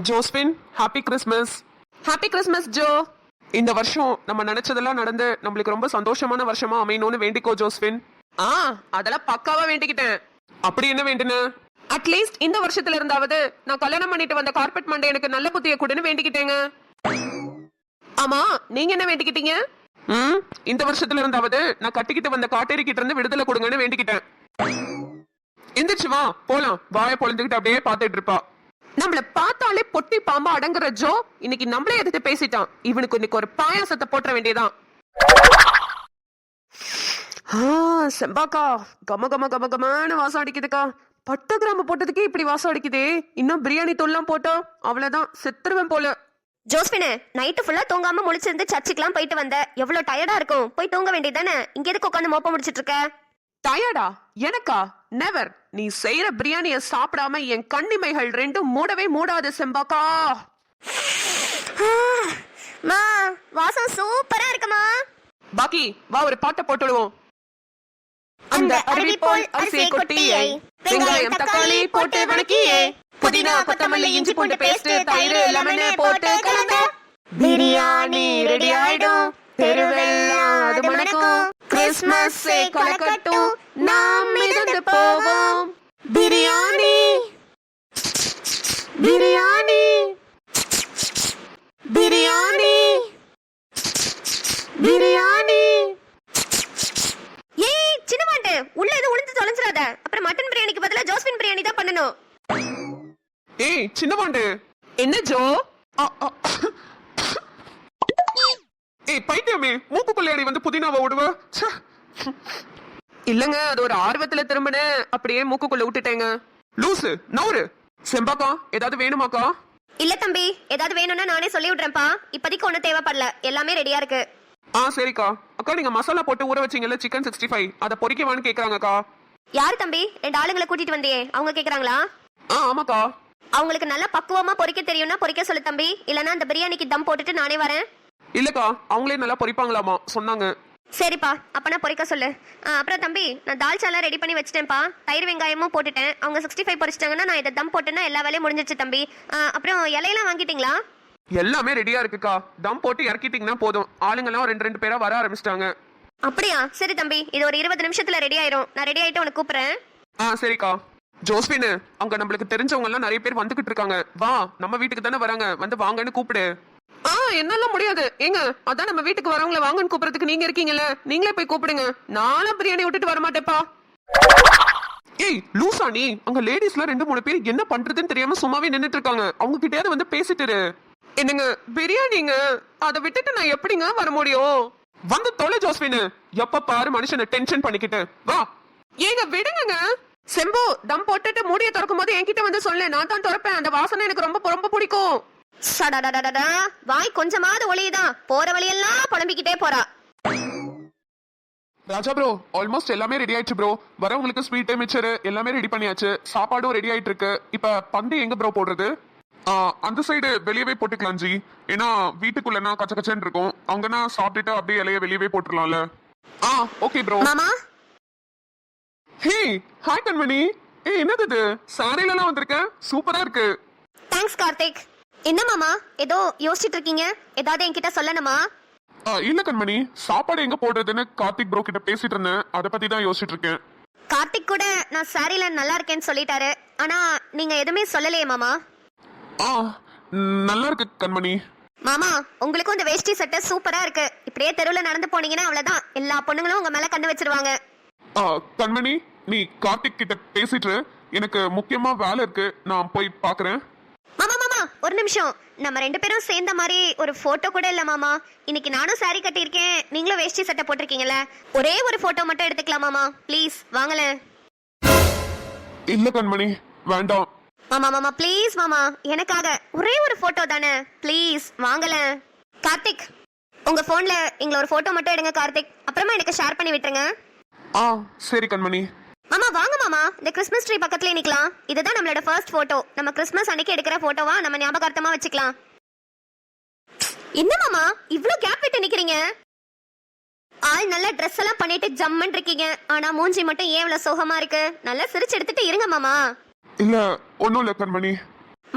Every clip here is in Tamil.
Josephine, happy christmas. Happy Christmas Joe. இந்த வருஷம் நம்ம நினைச்சதெல்லாம் நடந்து நம்மளுக்கு ரொம்ப சந்தோஷமான வருஷமா அமையணும்னு வேண்டிக்கோ ஜோஸ்பின். அதெல்லாம் பக்காவா வேண்டிக்கிட்டேன். அப்படி என்ன வேண்டுன? அட்லீஸ்ட் இந்த வருஷத்துல இருந்தாவது நான் கல்யாணம் பண்ணிட்டு வந்த கார்பெட் மண்டை எனக்கு நல்ல புத்திய கூடன்னு வேண்டிக்கிட்டேங்க. ஆமா, நீங்க என்ன வேண்டிக்கிட்டீங்க? இந்த வருஷத்துல இருந்தாவது நான் கட்டிக்கிட்டு வந்த காட்டேரி கிட்ட இருந்து விடுதலை கொடுங்கன்னு வேண்டிக்கிட்டேன். எந்திரிச்சு வா போலாம். வாய பொழுந்துகிட்டு அப்படியே பாத்துட்டு இருப்பா. நம்மள பார்த்தாலே பொட்டி பாம்பா அடங்குற ஜோ இன்னைக்கு நம்மளே எதிர்த்து பேசிட்டான். இவனுக்கு இன்னைக்கு ஒரு பாயாசத்தை போட்ட வேண்டியதான். செம்பாக்கா, கம கம கம கமன்னு வாசம் அடிக்குதுக்கா. பட்டு கிராம போட்டதுக்கே இப்படி வாசம் அடிக்குதே. இன்னும் பிரியாணி தூள்லாம் போட்டோம், அவ்வளவுதான் செத்துருவேன் போல. ஜோஸ்பின், நைட்டு ஃபுல்லா தூங்காம முழிச்சிருந்து சர்ச்சுக்குலாம் போயிட்டு வந்த. எவ்வளவு டயர்டா இருக்கும், போய் தூங்க வேண்டியதானே. இங்க எதுக்கு உட்காந்து மோப்ப முடிச்சிட்டு இருக்க? டயர்டா? எனக்கா? நெவர். நீ செய்யற பிரியாணிய சாப்பிடாம என் கண்ணிமைகள் ரெண்டும் மூடவே மூடாது செம்பாக்கா. மா, வாசம் சூப்பரா இருக்குமா. பாக்கி வா, ஒரு பாட்டை போட்டுடுவோம். அந்த அருவி போல் அரிசியை கொட்டியை, வெங்காயம் தக்காளி போட்டு வணக்கியே, புதினா கொத்தமல்லி இஞ்சி பூண்டு பேஸ்ட் தயிர் லெமன் போட்டு கலந்த பிரியாணி ரெடி ஆயிடும். தெருவெல்லாம் அது மணக்கும். கிறிஸ்மஸ் கலக்கட்டும், நாம் மிதந்து போவோம். பிரியாணி பிரியாணி பிரியாணி பிரியாணி. ஏய் சின்னமாண்டு, உள்ள எது உளுந்து தொலைஞ்சிராத. அப்புறம் மட்டன் பிரியாணிக்கு பதிலா ஜோஸ்பின் பிரியாணி தான் பண்ணணும். ஏய் சின்னவாண்டு. என்ன ஜோ? ஏய் பைத்தியமே, மூக்குக்குள்ளையடி வந்து புதினாவை விடுவ. இல்லங்க, அது ஒரு ஆர்வத்துல திரும்பின அப்படியே மூக்குக்குள்ள விட்டுட்டேங்க. லூசு நவுரு. செம்பாக்கா, ஏதாவது வேணுமாக்கா? இல்ல தம்பி, ஏதாவது வேணும்னா நானே சொல்லி விடுறேன்ப்பா. இப்போதைக்கு ஒன்னும் தேவைப்படல, எல்லாமே ரெடியா இருக்கு. சரிக்கா. அக்கா, நீங்க மசாலா போட்டு ஊற வச்சீங்கல்ல சிக்கன் 65, அதை பொரிக்கவான்னு கேக்குறாங்கக்கா. யாரு தம்பி? 2 ஆளுங்களை கூட்டிட்டு வந்தியே, அவங்க கேக்குறாங்களா? ஆமாக்கா. அவங்களுக்கு நல்லா பக்குவமா பொரிக்க தெரியும்னா பொரிக்க சொல்லு தம்பி. இல்லனா அந்த பிரியாணிக்கு தம் போட்டுட்டு நானே வரேன். இல்லக்கா, அவங்களே நல்லா பொரிப்பாங்களாமா சொன்னாங்க. சரிப்பா, அப்பனா பொரிக்க சொல்லு. அப்புறம் தம்பி, நான் தால்ச்சாலாம் ரெடி பண்ணி வச்சிட்டேன்ப்பா. தயிர் வெங்காயமும் போட்டுட்டேன். அவங்க 65 பொரிச்சிட்டாங்கன்னா நான் இதை தம் போட்டேன்னா எல்லா வேலையும் முடிஞ்சிச்சு தம்பி. அப்புறம் இலையெல்லாம் வாங்கிட்டீங்களா? எல்லாமே ரெடியா இருக்குக்கா. தம் போட்டு இறக்கிட்டீங்கன்னா போதும். ஆளுங்கெல்லாம் 2 பேரா வர ஆரம்பிச்சிட்டாங்க. அப்படியா? சரி தம்பி, இது ஒரு 20 நிமிஷத்துல ரெடி ஆயிரும். நான் ரெடி ஆயிட்டு உனக்கு கூப்பிடுறேன். சரிக்கா. ஜோஸ்பின், அங்க நம்மளுக்கு தெரிஞ்சவங்க எல்லாம் நிறைய பேர் வந்துகிட்டு இருக்காங்க. வா, நம்ம வீட்டுக்கு தானே வராங்க, வந்து வாங்கன்னு கூப்பிடு. என்னால முடியாது ஏங்க. அதான் நம்ம வீட்டுக்கு வரவங்கள வாங்கன்னு கூப்பிடுறதுக்கு நீங்க இருக்கீங்கல்ல, நீங்களே போய் கூப்பிடுங்க. நானும் பிரியாணி விட்டுட்டு வர மாட்டேப்பா. ஏய் லூசா நீ. அங்க லேடிஸ்ல 2-3 பேர் என்ன பண்றதுன்னு தெரியாம சும்மாவே நின்னுட்டு இருக்காங்க. அவங்க கிட்டயாவது வந்து பேசிட்டு. என்னங்க பிரியாணிங்க, அதை விட்டுட்டு நான் எப்படிங்க வர முடியும்? வந்து தொலை ஜோஸ்பின். எப்ப பாரு மனுஷனை டென்ஷன் பண்ணிக்கிட்டு. வா. ஏங்க விடுங்க. செம்பு, தம் போட்டுட்டு மூடிய திறக்கும் போது என்கிட்ட வந்து சொல்லு, நான் தான் திறப்பேன். அந்த வாசனை எனக்கு ரொம்ப ரொம்ப பிடிக்கும். சடடடடடா, வாய் கொஞ்சமாவது ஒளியுதான். போற வழியெல்லாம் புலம்பிக்கிட்டே போறா. ராஜா ப்ரோ, ஆல்மோஸ்ட் எல்லாமே ரெடி ஆயிடுச்சு ப்ரோ. வரவங்களுக்கு ஸ்வீட் மிச்சர் எல்லாமே ரெடி பண்ணியாச்சு. சாப்பாடும் ரெடி ஆயிட்டு இருக்கு. இப்ப பந்து எங்க ப்ரோ போடுறது? அந்த சைடு வெளியவே போட்டுக்கலாம் ஜி. ஏன்னா வீட்டுக்குள்ளனா கச்ச கச்சன்னு இருக்கும். அங்கன்னா சாப்பிட்டுட்டு அப்படியே இலைய வெளியவே போட்டுடலாம்ல. Okay bro. மாமா. ஹே ஹாய் கண்மணி. என்னது இது? சாரில எல்லாம் வந்திருக்க, சூப்பரா இருக்கு. தேங்க்ஸ் கார்த்திக். என்ன மாமா, ஏதோ யோசிச்சுட்டு இருக்கீங்க? ஏதாவது என்கிட்ட சொல்லணுமா? இல்ல கண்மணி, சாப்பாடு எங்க போடுறதுன்னு கார்த்திக் ப்ரோ கிட்ட பேசிட்டு இருந்தேன். அதை பத்தி தான் யோசிச்சுட்டு இருக்கேன். கார்த்திக் கூட நான் சாரில நல்லா இருக்கேன்னு சொல்லிட்டாரு. ஆனா நீங்க எதுவுமே சொல்லலையே மாமா. நல்லா இருக்கு கண்மணி. மாமா, உங்களுக்கும் இந்த வேஷ்டி சட்டை சூப்பரா இருக்கு. இப்படியே தெருவில் நடந்து போனீங்கன்னா அவ்வளவுதான், எல்லா பொண்ணுங்களும் உங்க மேல கண்ணு வச்சிருவாங்க. கண்மணி, நீ கார்த்திக் கிட்ட பேசிட்டு, எனக்கு முக்கியமா வேலை இருக்கு, நான் போய் பாக்குறேன். மாமா மாமா, ஒரு நிமிஷம். நம்ம 2 பேரும் சேர்ந்த மாதிரி ஒரு போட்டோ கூட இல்ல மாமா. இன்னைக்கு நானும் சாரி கட்டியிருக்கேன், நீங்களும் வேஷ்டி சட்டை போட்டிருக்கீங்கல்ல. ஒரே ஒரு போட்டோ மட்டும் எடுத்துக்கலாம் மாமா, ப்ளீஸ் வாங்கல. இல்ல கண்மணி, வேண்டாம். மாமா மாமா ப்ளீஸ் மாமா, எனக்காக ஒரே ஒரு போட்டோ தானே, ப்ளீஸ் வாங்கல. கார்த்திக், உங்க போன்ல எங்களை ஒரு போட்டோ மட்டும் எடுங்க கார்த்திக். அப்புறமா எனக்கு ஷேர் பண்ணி விட்டுருங்க. சரி கண்மணி. மாமா வாங்க மாமா, இந்த கிறிஸ்மஸ் ட்ரீ பக்கத்துல நிக்கலாம். இதுதான் நம்மளோட ஃபர்ஸ்ட் போட்டோ. நம்ம கிறிஸ்மஸ் அன்னைக்கு எடுக்கிற போட்டோவா நம்ம ஞாபகார்த்தமா வச்சுக்கலாம். என்ன மாமா இவ்ளோ கேப் விட்டு நிக்கிறீங்க? ஆள் நல்ல ட்ரெஸ் எல்லாம் பண்ணிட்டு ஜம்மன் இருக்கீங்க. ஆனா மூஞ்சி மட்டும் ஏன் இவ்வளவு சோகமா இருக்கு? நல்லா சிரிச்சு எடுத்துட்டு இருங்க மாமா. இல்ல ஒண்ணும் இல்ல கண்மணி.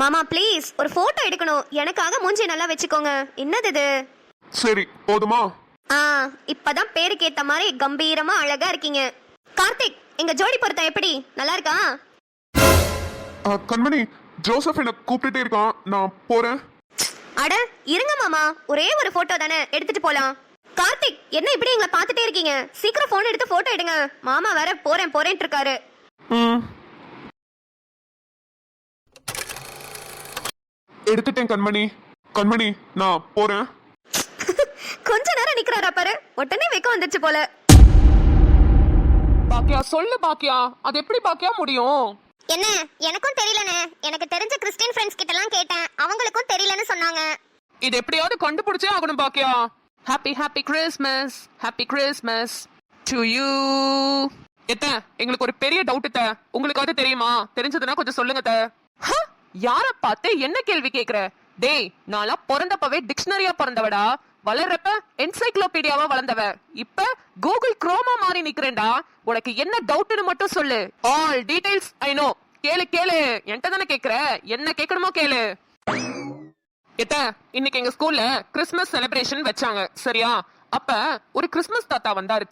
மாமா ப்ளீஸ் ஒரு போட்டோ எடுக்கணும், எனக்காக மூஞ்சி நல்லா வச்சுக்கோங்க. என்னது இது? சரி போதுமா? ஆ, இப்பதான் பேருக்கு ஏத்த மாதிரி கம்பீரமா அழகா இருக்கீங்க. கார்த்திக், எங்க ஜோடி பொருத்தம் எப்படி, நல்லா இருக்கா? கண்மணி, ஜோசப் என்ன கூப்பிட்டுட்டே இருக்கான், நான் போறேன். அட இருங்க மாமா, ஒரே ஒரு போட்டோ தானே, எடுத்துட்டு போலாம். கார்த்திக், என்ன இப்படி எங்களை பார்த்துட்டே இருக்கீங்க? சீக்கிரம் போன் எடுத்து போட்டோ எடுங்க. மாமா வேற போறேன் போறேன் இருக்காரு. எடுத்துட்டேன் கண்மணி. கண்மணி, நான் போறேன். கொஞ்ச நேரம் நிக்கிறாரா பாரு, உடனே வெக்கம் வந்துச்சு போல. பாக்கியா சொல்லு பாக்கியா, அது எப்படி பாக்கியா முடியும்? என்ன, எனக்கும் தெரியலனே. எனக்கு தெரிஞ்ச கிறிஸ்டியன் ஃப்ரெண்ட்ஸ் கிட்ட எல்லாம் கேட்டேன், அவங்களுக்கும் தெரியலன்னு சொன்னாங்க. இது எப்படியாவது கண்டுபிடிச்சே ஆகணும் பாக்கியா. Happy happy christmas, happy christmas to you. எங்களுக்கு ஒரு பெரிய டவுட் உங்களுக்கு அது தெரியுமா? தெரிஞ்சதுன்னா கொஞ்சம் சொல்லுங்க. யார பார்த்து என்ன கேள்வி கேக்குற? டேய், நான்லாம் பிறந்தப்பவே டிக்ஷனரியா பிறந்தவடா, வளர்றப்ப என்சைக்ளோபீடியாவா வளர்ந்தவ, இப்ப கூகுள் குரோமா மாறி நிக்கிறேன்டா. உனக்கு என்ன டவுட்னு மட்டும் சொல்லு. All details I know. கேளு கேளு, என்கிட்ட தானே கேக்குற, என்ன கேட்கணுமோ கேளு. இன்னைக்கு எங்க ஸ்கூல்ல கிறிஸ்மஸ் செலிப்ரேஷன் வச்சாங்க, சரியா? அப்ப ஒரு கிறிஸ்மஸ் தாத்தா வந்தாரு.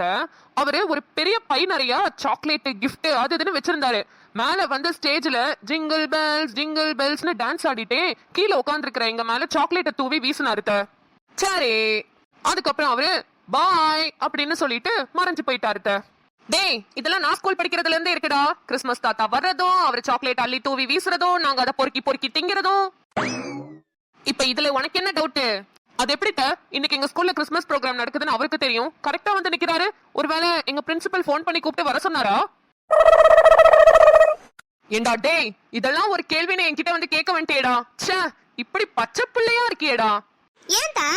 அவரு ஒரு பெரிய பை நிறைய சாக்லேட் கிஃப்ட் அது இதுன்னு வச்சிருந்தாரு. மேல வந்து ஸ்டேஜ்ல ஜிங்கிள் பெல்ஸ்னு டான்ஸ் ஆடிட்டே கீழே உட்காந்துருக்கிற எங்க மேல சாக்லேட்டை தூவி வீசினாரு. சரி, அதுக்கப்புறம் அவரு பாய் அப்படின்னு சொல்லிட்டு மறைஞ்சு போயிட்டாரு. டேய், இதெல்லாம் நான் ஸ்கூல் படிக்கிறதுல இருந்தே இருக்குடா. கிறிஸ்மஸ் தாத்தா வர்றதும், அவர் சாக்லேட் அள்ளி தூவி வீசுறதும், நாங்க அதை பொறுக்கி பொறுக்கி திங்கிறதும். இப்ப இதுல உனக்கு என்ன டவுட்? அது எப்படி இன்னைக்கு எங்க ஸ்கூல்ல கிறிஸ்மஸ் ப்ரோக்ராம் நடக்குதுன்னு அவருக்கு தெரியும், கரெக்டா வந்து நிக்கிறாரு. ஒருவேளை எங்க பிரின்சிபல் போன் பண்ணி கூப்பிட்டு வர சொன்னாரா? ஏண்டா டேய், இதெல்லாம் ஒரு கேள்வின்னு என்கிட்ட வந்து கேட்க வேண்டியடா. ச்சே, இப்படி பச்சை பிள்ளையா இருக்கியேடா. ஏன்டா?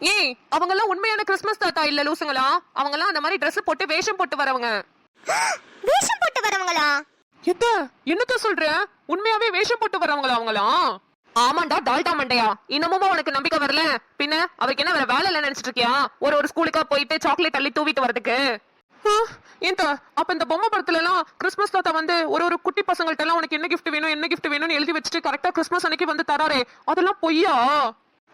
ஏய், அவங்க எல்லாம் உண்மையான கிறிஸ்மஸ் தாத்தா இல்ல லூசுங்களா. அவங்க எல்லாம் அந்த மாதிரி Dress போட்டு வேஷம் போட்டு வரவங்க. வேஷம் போட்டு வரவங்களா? என்னத்த சொல்ற? உண்மையாவே வேஷம் போட்டு வரவங்களா அவங்களாம்? ஆமாண்டா டால்டா மண்டையா, இன்னமும் உனக்கு நம்பிக்கை வரல? பின்ன அவருக்கு என்ன வேற வேலை இல்ல நினைச்சிட்டு இருக்கியா? ஒரு ஸ்கூலுக்கா போயிட்டு சாக்லேட் அள்ளி தூவிட்டு வரதுக்கு? அப்ப இந்த பொம்மை படத்துல எல்லாம் கிறிஸ்மஸ் தாத்தா வந்து ஒரு குட்டி பசங்கள்ட்ட எல்லாம் உனக்கு என்ன கிஃப்ட் வேணும் என்ன கிஃப்ட் வேணும்னு எழுதி வச்சுட்டு கரெக்டா கிறிஸ்மஸ் அன்னைக்கு வந்து தராரே, அதெல்லாம் பொய்யா?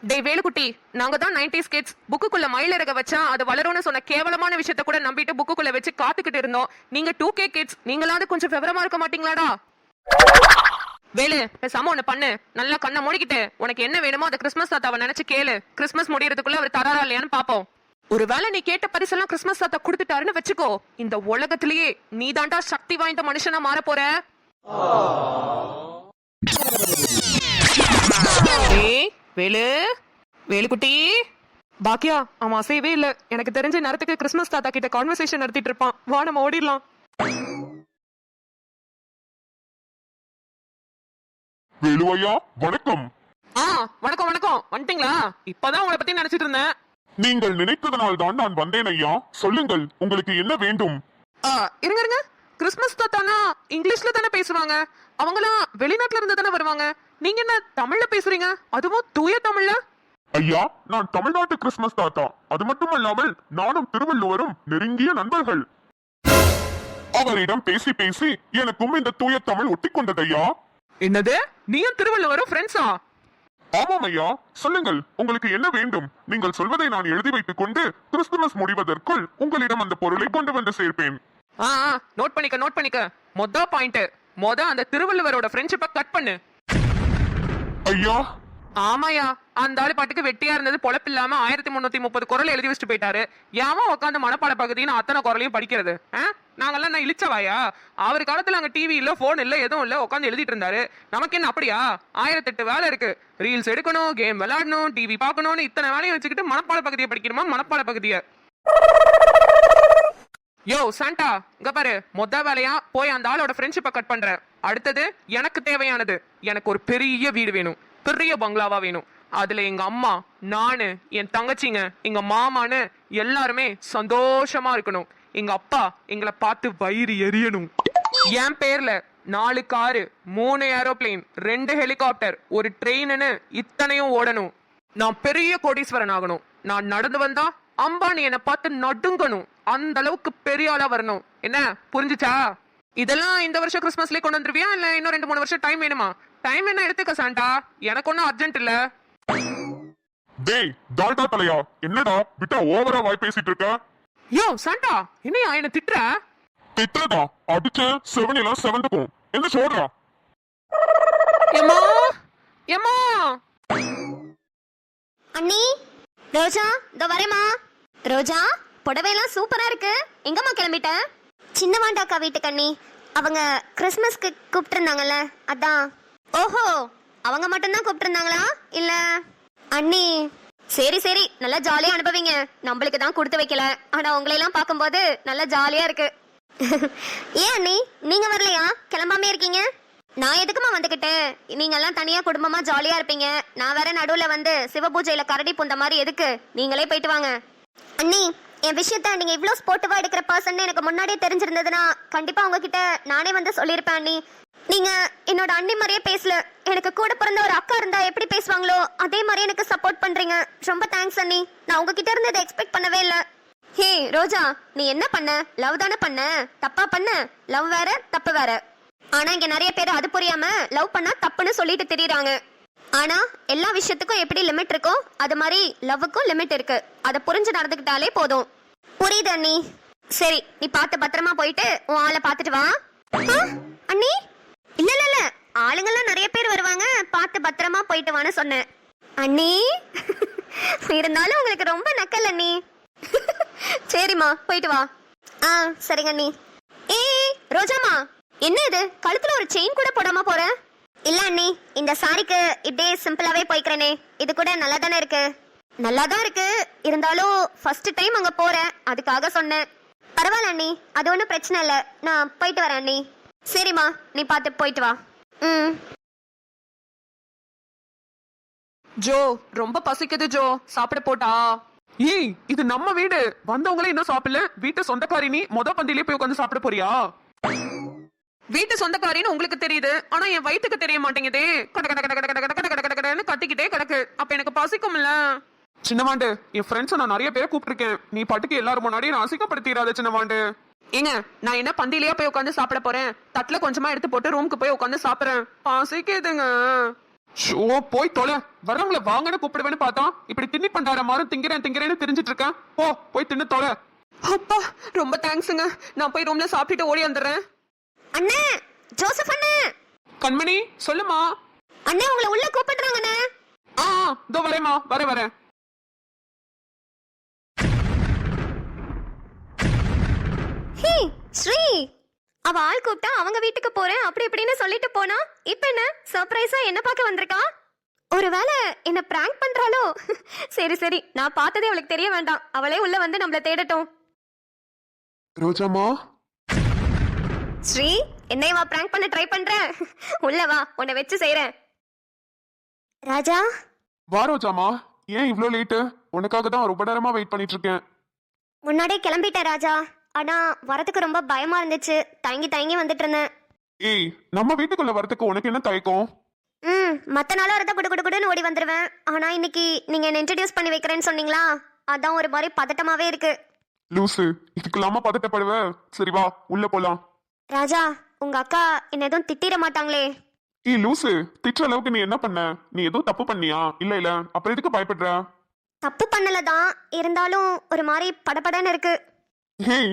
டேய் வேலுக்குட்டி, நாங்க தான் 90s கிட்ஸ். புக்குக்குள்ள மயில் இறக வச்சா அது வளரும்னு சொன்ன கேவலமான விஷயத்த கூட நம்பிட்டு புக்குக்குள்ள வச்சு காத்துக்கிட்டு இருந்தோம். நீங்க 2K கிட்ஸ், நீங்களாவது கொஞ்சம் விவரமா இருக்க மாட்டீங்களாடா? வேலு, பேசாம ஒண்ணு பண்ணு, நல்லா கண்ணை மூடிக்கிட்டு உனக்கு என்ன வேணுமோ அதை கிறிஸ்மஸ் தாத்தாவை நினைச்சு கேளு. கிறிஸ்மஸ் முடியறதுக்குள்ள அவர் தராரா இல்லையான்னு பாப்போம். ஒருவேளை நீ கேட்ட பரிசெல்லாம் கிறிஸ்மஸ் தாத்தா கொடுத்துட்டாருன்னு வச்சுக்கோ, இந்த உலகத்திலேயே நீ தாண்டா சக்தி வாய்ந்த மனுஷனா மாற போற. வேலு, வேலுக்குட்டி. பாக்கியா, அவன் அசையவே இல்ல. எனக்கு தெரிஞ்ச நேரத்துக்கு கிறிஸ்மஸ் தாத்தா கிட்ட கான்வர்சேஷன் நடத்திட்டு இருப்பான். வா நம்ம ஓடிடலாம். வேலுவையா, வணக்கம். வணக்கம் வணக்கம், வந்துட்டீங்களா? இப்பதான் உங்களை பத்தி நினைச்சிட்டு இருந்தேன். நீங்கள் நினைத்ததனால் தான் நான் வந்தேன் ஐயா. சொல்லுங்கள், உங்களுக்கு என்ன வேண்டும்? இருங்க இருங்க, கிறிஸ்மஸ் தாத்தானா இங்கிலீஷ்ல தானே பேசுவாங்க, அவங்களாம் வெளிநாட்டுல இருந்து தானே வருவாங்க. நீங்க என்ன தமிழ்ல பேசுறீங்க, அதுவும் தூய தமிழ்ல? ஐயா, நான் தமிழ்நாட்டு கிறிஸ்மஸ் தாத்தா. அது மட்டுமல்லாமல் நானும் திருவள்ளுவரும் நெருங்கிய நண்பர்கள். அவரிடம் பேசி பேசி எனக்கும் இந்த தூய தமிழ் ஒட்டி கொண்டது ஐயா. என்னது, நீயும் திருவள்ளுவரும் ஃப்ரெண்ட்ஸா? ஆமாம் ஐயா. சொல்லுங்கள், உங்களுக்கு என்ன வேண்டும்? நீங்கள் சொல்வதை நான் எழுதி வைத்துக் கொண்டு கிறிஸ்துமஸ் முடிவதற்குள் உங்களிடம் அந்த பொருளை கொண்டு வந்து சேர்ப்பேன். நோட் பண்ணிக்க. பாயிண்ட், அந்த திருவள்ளுவரோட ஃப்ரெண்ட்ஷிப்பை கட் பண்ணு. ஐயா. ஆமாயா, அந்த ஆளு பாட்டுக்கு வெட்டியா இருந்தது பொழப்பில்லாம 1330 குரல் எழுதி வச்சுட்டு போயிட்டாரு. ஏமா உட்காந்து மனப்பாட பகுதின்னு அத்தனை குரலையும் படிக்கிறது? நாங்கெல்லாம் நான் இழிச்சவாயா? அவர் காலத்துல அங்க டிவி இல்ல, போன் இல்ல, எதுவும் இல்ல, உட்காந்து எழுதிட்டு இருந்தாரு. நமக்கு என்ன அப்படியா? 1008 வேலை இருக்கு. ரீல்ஸ் எடுக்கணும், கேம் விளையாடணும், டிவி பார்க்கணும்னு இத்தனை வேலையை வச்சுக்கிட்டு மனப்பாட பகுதியை படிக்கணுமா? மனப்பாட பகுதியை. யோ சாண்டா, இங்க பாரு, வேலையா போய் அந்த ஆளோட ஃப்ரெண்ட்ஷிப்பை கட் பண்ற. அடுத்தது எனக்கு தேவையானது, எனக்கு ஒரு பெரிய வீடு வேணும், பெரிய பங்களாவா வேணும். அதுல எங்க அம்மா, நானு, என் தங்கச்சிங்க, எங்க மாமான்னு எல்லாருமே சந்தோஷமா இருக்கணும். எங்க அப்பா எங்களை பார்த்து வயிறு எரியணும். என் பேர்ல 4 காரு, 3 ஏரோப்ளேன், 2 ஹெலிகாப்டர், ஒரு ட்ரெயின்னு இத்தனையும் ஓடணும். நான் பெரிய கோடீஸ்வரன் ஆகணும். நான் நடந்து வந்தா அம்பானி என்னை பார்த்து நடுங்கணும். அந்த அளவுக்கு பெரிய ஆளா வரணும். என்ன புரிஞ்சுச்சா? இதெல்லாம் இந்த வருஷம் கிறிஸ்மஸ்லயே கொண்டு வந்துருவியா இல்ல இன்னும் 2-3 வருஷம் டைம் வேணுமா? டைம் என்ன எடுத்துக்க சாண்டா, எனக்கு ஒன்னும் அர்ஜென்ட் இல்ல. டேய் டால்டா தலையா, என்னடா விட்டா ஓவரா வாய் பேசிட்டு இருக்க? யோ சாண்டா, என்னையா என்ன திட்டுற? திட்டதா அடிச்ச 7 எல்லாம் 7க்கும் என்ன சொல்றா? எம்மா எம்மா. அண்ணி, ரோஜா இதோ வரேம்மா. ரோஜா, புடவையெல்லாம் சூப்பரா இருக்கு. எங்கம்மா கிளம்பிட்ட? சின்ன வாண்டாக்கா வீட்டுக்கு அண்ணி. அவங்க கிறிஸ்மஸ்க்கு கூப்பிட்டு இருந்தாங்கல்ல, அதான். ஓஹோ, அவங்க மட்டும்தான் கூப்பிட்டு இருந்தாங்களா? இல்ல அண்ணி, சரி சரி, நல்லா ஜாலியா அனுபவிங்க. நம்மளுக்கு தான் கொடுத்து வைக்கல, ஆனா உங்களை எல்லாம் பார்க்கும்போது நல்லா ஜாலியா இருக்கு. ஏன் அண்ணி, நீங்க வரலையா? கிளம்பாமே இருக்கீங்க. நான் எதுக்குமா வந்துகிட்டு? நீங்க எல்லாம் தனியா குடும்பமா ஜாலியா இருப்பீங்க. நான் வேற நடுவுல வந்து சிவபூஜையில கரடி பூந்த மாதிரி எதுக்கு? நீங்களே போயிட்டு வாங்க. அண்ணி, என் விஷயத்த நீங்க இவ்ளோ ஸ்போர்ட்டிவா எடுக்கிற பர்சன் எனக்கு முன்னாடியே தெரிஞ்சிருந்ததுன்னா கண்டிப்பா உங்ககிட்ட நானே வந்து சொல்லியிருப்பேன் அண்ணி. நீங்க என்னோட அண்ணி மாதிரியே பேசல. எனக்கு கூட பிறந்த ஒரு அக்கா இருந்தா எப்படி பேசுவாங்களோ அதே மாதிரி எனக்கு சப்போர்ட் பண்றீங்க. ரொம்ப தேங்க்ஸ் அண்ணி. நான் உங்ககிட்ட இருந்து இதை எக்ஸ்பெக்ட் பண்ணவே இல்ல. ஹே ரோஜா, நீ என்ன பண்ண? லவ் தானே பண்ண? தப்பா பண்ண? லவ் வேற, தப்பு வேற. ஆனா இங்க நிறைய பேர் அது புரியாம லவ் பண்ணா தப்புன்னு சொல்லிட்டு திரியறாங்க. ஆனா எல்லா விஷயத்துக்கும் எப்படி லிமிட் இருக்கோ அது மாதிரி லவ்வுக்கும் லிமிட் இருக்கு. அதை புரிஞ்சு நடந்துக்கிட்டாலே போதும். புரியுது அண்ணி. சரி, நீ பார்த்து பத்திரமா போயிட்டு உன் ஆளை பார்த்துட்டு வா. அண்ணி, இல்ல இல்ல இல்ல, ஆளுங்கெல்லாம் நிறைய பேர் வருவாங்க, பார்த்து பத்திரமா போயிட்டு வான்னு சொன்னேன். அண்ணி, இருந்தாலும் உங்களுக்கு ரொம்ப நக்கல் அண்ணி. சரிம்மா, போயிட்டு வா. சரிங்க அண்ணி. ஏய் ரோஜாமா, என்ன இது கழுத்துல ஒரு செயின் கூட போடாம போற? இல்ல அண்ணி, இந்த சாரிக்கு இப்படியே சிம்பிளாவே போய்க்கிறேனே. இது கூட நல்லா தானே இருக்கு. நல்லாதான் இருக்கு, இருந்தாலும் ஃபர்ஸ்ட் டைம் அங்க போறேன், அதுக்காக சொன்னேன். பரவாயில்ல அண்ணி, அது ஒன்றும் பிரச்சனை இல்லை. நான் போயிட்டு வரேன் அண்ணி. சரிம்மா, நீ பார்த்து போயிட்டு வா. ஜோ, ரொம்ப பசிக்குது ஜோ, சாப்பிட போட்டா? ஏய், இது நம்ம வீடு. வந்தவங்களே இன்னும் சாப்பிடல. வீட்டு சொந்தக்காரி நீ பந்தியிலே போய் உட்காந்து சாப்பிட போறியா? வீட்டு சொந்தக்காரின்னு உங்களுக்கு தெரியுது, ஆனா என் வயிற்றுக்கு தெரிய மாட்டேங்குதே. கட கட கட கட கட கட கட கட கடன்னு கத்திக்கிட்டே கிடக்கு. அப்ப எனக்கு பசிக்கும்ல. சின்னவாண்டு, என் ஃப்ரெண்ட்ஸ் நான் நிறைய பேரை கூப்பிட்டுருக்கேன். நீ பாட்டுக்கு எல்லாரும் முன்னாடியும் நான் அசிங்கப்படுத்திடாத சின்னவாண்டு. ஏங்க, நான் என்ன பந்தியிலேயே போய் உட்காந்து சாப்பிட போறேன்? தட்டுல கொஞ்சமா எடுத்து போட்டு ரூமுக்கு போய் உட்காந்து சாப்பிடுறேன். பசிக்குதுங்க. ஷோ, போய் தொலை. வரவங்கள வாங்கன்னு கூப்பிடுவேன்னு பார்த்தா இப்படி திண்ணி பண்டார மாதிரி திங்கிறேன்னு தெரிஞ்சிட்டு இருக்கேன். போய் தின்னு தொலை. அப்பா, ரொம்ப தேங்க்ஸுங்க. நான் போய் ரூம்ல சாப்பிட்டுட்டு ஓடி வந்துடுறேன். அண்ணே, ஜோசப் அண்ணே. கண்மணி, சொல்லுமா. அண்ணே, உங்களை உள்ள கூப்பிடுறாங்க அண்ணே. இதோ வரேம்மா, வரேன். ஹே ஸ்ரீ, அவ ஆள் கூப்பிட்டா அவங்க வீட்டுக்கு போறேன் அப்படி இப்படின்னு சொல்லிட்டு போனா, இப்ப என்ன சர்ப்ரைஸா என்ன பார்க்க வந்திருக்கா? ஒருவேளை என்ன பிராங்க் பண்றாளோ? சரி சரி, நான் பார்த்ததே அவளுக்கு தெரிய வேண்டாம். அவளே உள்ள வந்து நம்மள தேடட்டும். ரோஜாமா. ஸ்ரீ, என்னையவா பிராங்க் பண்ண ட்ரை பண்ற? உள்ள வா, உன்னை வச்சு செய்றேன். ராஜா. வா ரோஜாமா, ஏன் இவ்ளோ லேட்டு? உனக்காக தான் ரொம்ப நேரமா வெயிட் பண்ணிட்டு இருக்கேன். முன்னாடியே கிளம்பிட்டேன் ராஜா, ஆனா வரதுக்கு ரொம்ப பயமா இருந்துச்சு. தயங்கி வந்துட்டு இருந்தேன். ஏய், நம்ம வீட்டுக்குள்ள வரதுக்கு உனக்கு என்ன தயக்கம்? மத்த நாளும் வரத குடுன்னு ஓடி வந்துருவேன். ஆனா இன்னைக்கு நீங்க என்ன இன்ட்ரடியூஸ் பண்ணி வைக்கிறேன்னு சொன்னீங்களா, அதான் ஒரு மாதிரி பதட்டமாவே இருக்கு. லூசு, இதுக்கெல்லாம பதட்டப்படுவ. சரி வா, உள்ள போலாம். ராஜா, உங்க அக்கா என்ன எதுவும் திட்டிட மாட்டாங்களே? ஏய் லூசு, திட்டுற அளவுக்கு நீ என்ன பண்ண? நீ எதுவும் தப்பு பண்ணியா? இல்ல, அப்புறம் எதுக்கு பயப்படுற? தப்பு பண்ணலதான், இருந்தாலும் ஒரு மாதிரி படபடன்னு இருக்கு. ஏய்,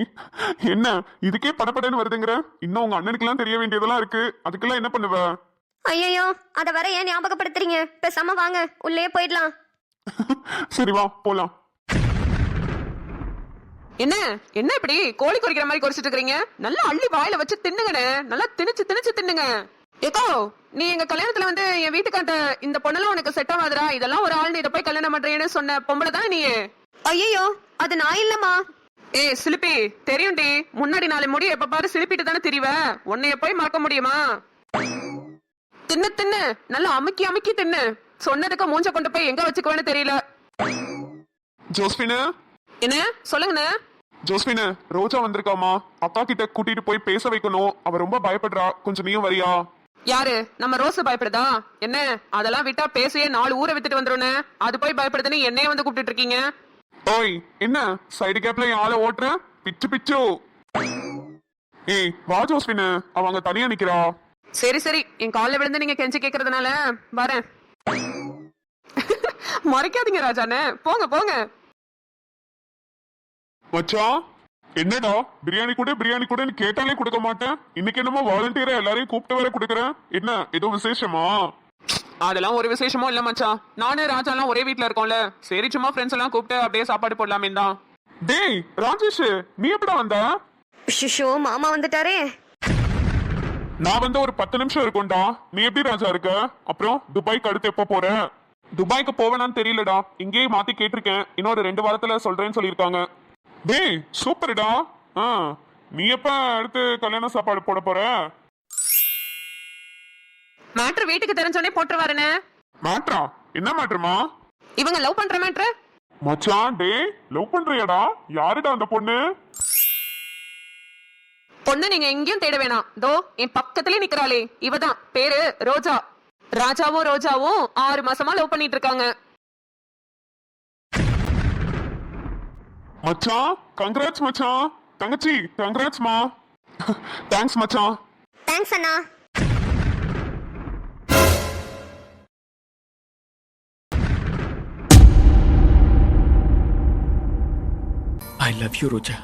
என்ன இதுக்கே படபடன்னு வருதுங்கிற? இன்னும் உங்க அண்ணனுக்கு எல்லாம் தெரிய வேண்டியதெல்லாம் இருக்கு. அதுக்கெல்லாம் என்ன பண்ணுவ? ஐயோ, அத வர ஏன் ஞாபகப்படுத்துறீங்க? பேசாம வாங்க, உள்ளே போயிடலாம். சரி வா, போலாம். என்ன என்ன இப்படி கோழி கொறிக்கிற மாதிரி கொறிச்சிட்டு இருக்கீங்க? நல்லா அள்ளி வாயில வச்சு தின்னுங்கண்ணே. நல்லா திணிச்சு தின்னுங்க. ஏக்கோ, நீ எங்க கல்யாணத்துல வந்து என் வீட்டுக்காட்ட இந்த பொண்ணெல்லாம் உனக்கு செட் ஆகாதுரா, இதெல்லாம் ஒரு ஆள், நீ இதை போய் கல்யாணம் பண்றேன்னு சொன்ன பொம்பளை தானே நீ? ஐயோ, அது நான் இல்லம்மா. ஏய் சிலிப்பி, தெரியும்டி, முன்னாடி 4 முடி எப்ப பாரு சிலிப்பிட்டு தானே திரிவ. உன்னைய போய் மறக்க முடியுமா? தின்னு நல்லா அமுக்கி தின்னு. சொன்னதுக்கு மூஞ்ச கொண்டு போய் எங்க வச்சுக்குவேன்னு தெரியல. ஜோஸ்பின். என்ன சொல்லுங்கண்ணே? ஜோஸ்பின், ரோஜா வந்திருக்காமா. அக்கா கிட்ட கூட்டிட்டு போய் பேச வைக்கணும். அவ ரொம்ப பயப்படுறா. கொஞ்சம் நீயும் வரியா? யாரு? நம்ம ரோஸ் பயப்படுதா? என்ன அதெல்லாம் விட்டா பேசியே 4 ஊரை வித்துட்டு வந்துருன்னு அது போய் பயப்படுதுன்னு என்னைய வந்து கூப்பிட்டு இருக்கீங்க? ஓய், என்ன சைடு கேப்ல என் ஆளை ஓட்டுற? பிச்சு ஏய் வா ஜோஸ்பின், அவங்க தனியா நிக்கிறா. சரி சரி, என் கால்ல விழுந்து நீங்க கெஞ்சி கேக்குறதுனால வரேன். மறைக்காதீங்க ராஜாண்ணே, போங்க போங்க. மச்சான் என்னடா பிரியாணி கூட கேட்டாலே கொடுக்க மாட்டேன், இன்னைக்கு என்னமோ வாலண்டியரா எல்லாரையும் கூப்பிட்டு வர கொடுக்குறேன். என்ன ஏதோ விசேஷமா? அதெல்லாம் ஒரு விசேஷமும் இல்ல மச்சான், நானு ராஜாலாம் ஒரே வீட்ல இருக்கோம்ல, சரி சும்மா ஃப்ரெண்ட்ஸ் எல்லாம் கூப்பிட்டு அப்படியே சாப்பாடு போடலாமே தான். டேய் ராஜேஷ், நீ எப்படா வந்த? ஷிஷோ மாமா வந்துட்டாரே. நான் வந்து ஒரு 10 நிமிஷம் இருக்கும்டா. நீ எப்படி ராஜா இருக்க? அப்புறம் துபாய்க்கு அடுத்து எப்போ போற? துபாய்க்கு போவேனான்னு தெரியலடா, இங்கேயே மாத்தி கேட்டிருக்கேன். இன்னொரு 2 வாரத்துல சொல்றேன்னு சொல்லியிருக்காங்க. டேய் சூப்பர்டா. நீ எப்ப அடுத்து கல்யாண சாப்பாடு போட போற? மேட்ரு வீட்டுக்கு தெரிஞ்சோடனே போட்டுருவாருண்ணே. மேட்ரா? என்ன மேட்ருமா? இவங்க லவ் பண்ற மேட்ரு. மச்சான் டேய் லவ் பண்றியாடா? யாருடா அந்த பொண்ணு? பொண்ணு நீங்க எங்கேயும் தேட வேணாம், தோ என் பக்கத்துலயே நிக்கிறாளே, இவதான், பேரு ரோஜா. ராஜாவும் ரோஜாவும் 6 மாசமா லவ் பண்ணிட்டு இருக்காங்க. மச்சான் கங்க்ராட்ஸ் மச்சான். தங்கச்சி கங்க்ராட்ஸ்மா. தேங்க்ஸ் மச்சான். Thanks Anna. I love you, Roja.